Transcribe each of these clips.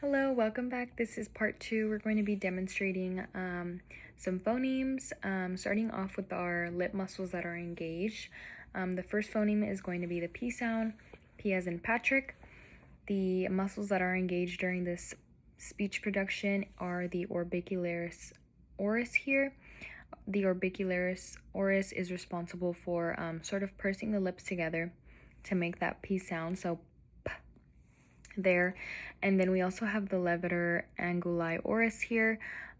Hello, welcome back. This is part 2. We're going to be demonstrating some phonemes, starting off with our lip muscles that are engaged. The first phoneme is going to be the P sound, P as in Patrick. The muscles that are engaged during this speech production are the orbicularis oris here. The orbicularis oris is responsible for sort of pursing the lips together to make that P sound, so there. And then we also have the levator anguli oris here.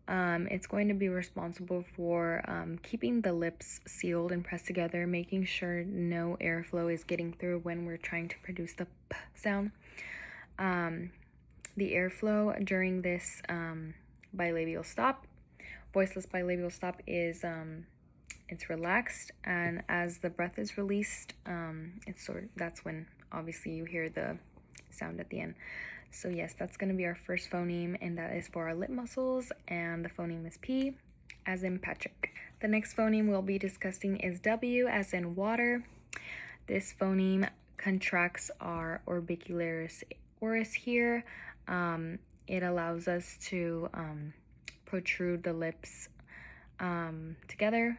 It's going to be responsible for keeping the lips sealed and pressed together, making sure no airflow is getting through when we're trying to produce the p sound. The airflow during this bilabial stop, voiceless bilabial stop, is it's relaxed, and as the breath is released, that's when obviously you hear the sound at the end. So yes, that's going to be our first phoneme, and that is for our lip muscles, and the phoneme is P as in Patrick. The next phoneme we'll be discussing is W as in water. This phoneme contracts our orbicularis oris here. It allows us to protrude the lips together,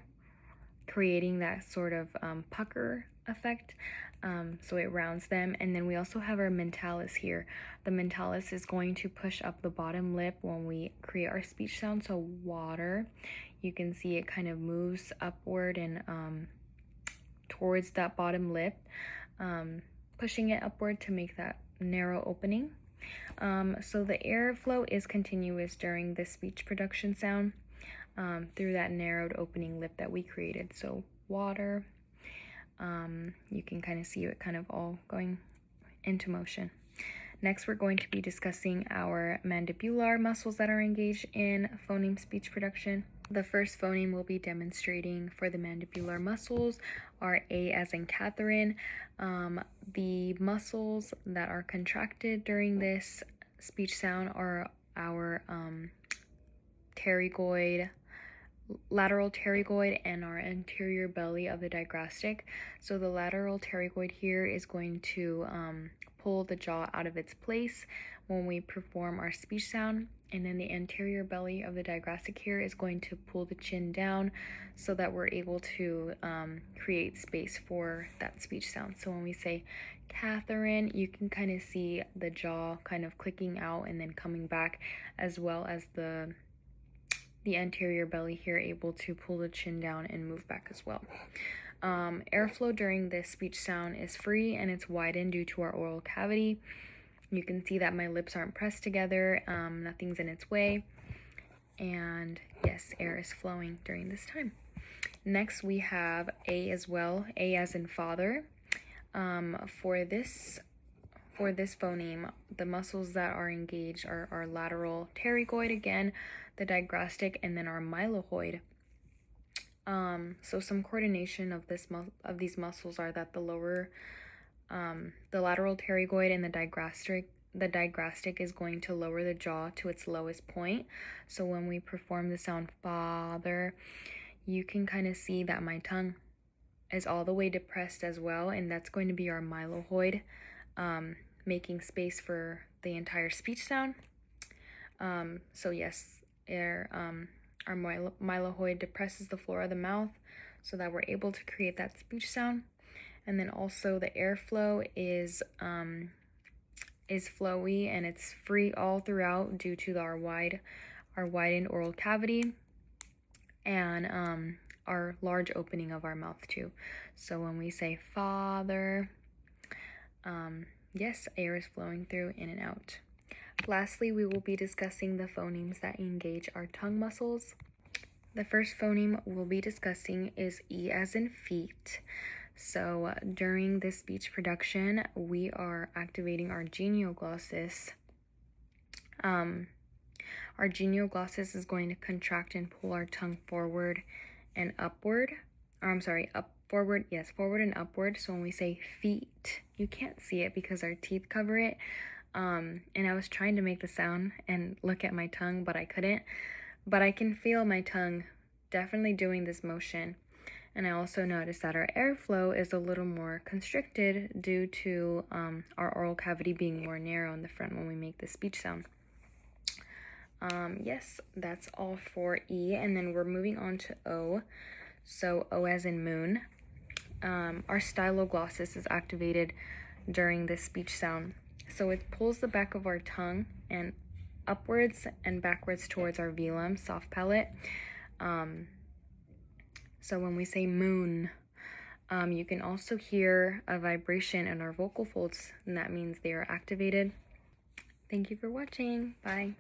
creating that sort of pucker effect. So it rounds them. And then we also have our mentalis here. The mentalis is going to push up the bottom lip when we create our speech sound. So water, you can see it kind of moves upward and towards that bottom lip, pushing it upward to make that narrow opening. So the airflow is continuous during the speech production sound through that narrowed opening lip that we created. So water. You can kind of see it kind of all going into motion. Next, we're going to be discussing our mandibular muscles that are engaged in phoneme speech production. The first phoneme we'll be demonstrating for the mandibular muscles are A as in Catherine. The muscles that are contracted during this speech sound are our pterygoid, lateral pterygoid, and our anterior belly of the digrastic. So the lateral pterygoid here is going to pull the jaw out of its place when we perform our speech sound, and then the anterior belly of the digrastic here is going to pull the chin down so that we're able to create space for that speech sound. So when we say Catherine, you can kind of see the jaw kind of clicking out and then coming back, as well as the anterior belly here able to pull the chin down and move back as well. Airflow during this speech sound is free and it's widened due to our oral cavity. You can see that my lips aren't pressed together, nothing's in its way, and yes, air is flowing during this time. Next, we have A as well, A as in father. For this phoneme, the muscles that are engaged are our lateral pterygoid again, the digrastic, and then our mylohyoid. So some coordination of these muscles are that the lateral pterygoid and the digrastic is going to lower the jaw to its lowest point. So when we perform the sound father, you can kind of see that my tongue is all the way depressed as well, and that's going to be our mylohyoid, making space for the entire speech sound. So yes, our mylohyoid depresses the floor of the mouth so that we're able to create that speech sound. And then also the airflow is flowy and it's free all throughout due to our widened oral cavity and our large opening of our mouth too. So when we say father, yes, air is flowing through in and out. Lastly, we will be discussing the phonemes that engage our tongue muscles. The first phoneme we'll be discussing is E as in feet. So during this speech production, we are activating our genioglossus. Our genioglossus is going to contract and pull our tongue forward and upward. Forward and upward. So when we say feet, you can't see it because our teeth cover it. And I was trying to make the sound and look at my tongue, but I couldn't. But I can feel my tongue definitely doing this motion. And I also noticed that our airflow is a little more constricted due to our oral cavity being more narrow in the front when we make the speech sound. Yes, that's all for E, and then we're moving on to O. So O as in moon. Our styloglossus is activated during this speech sound. So it pulls the back of our tongue and upwards and backwards towards our velum, soft palate. So when we say moon, you can also hear a vibration in our vocal folds, and that means they are activated. Thank you for watching. Bye.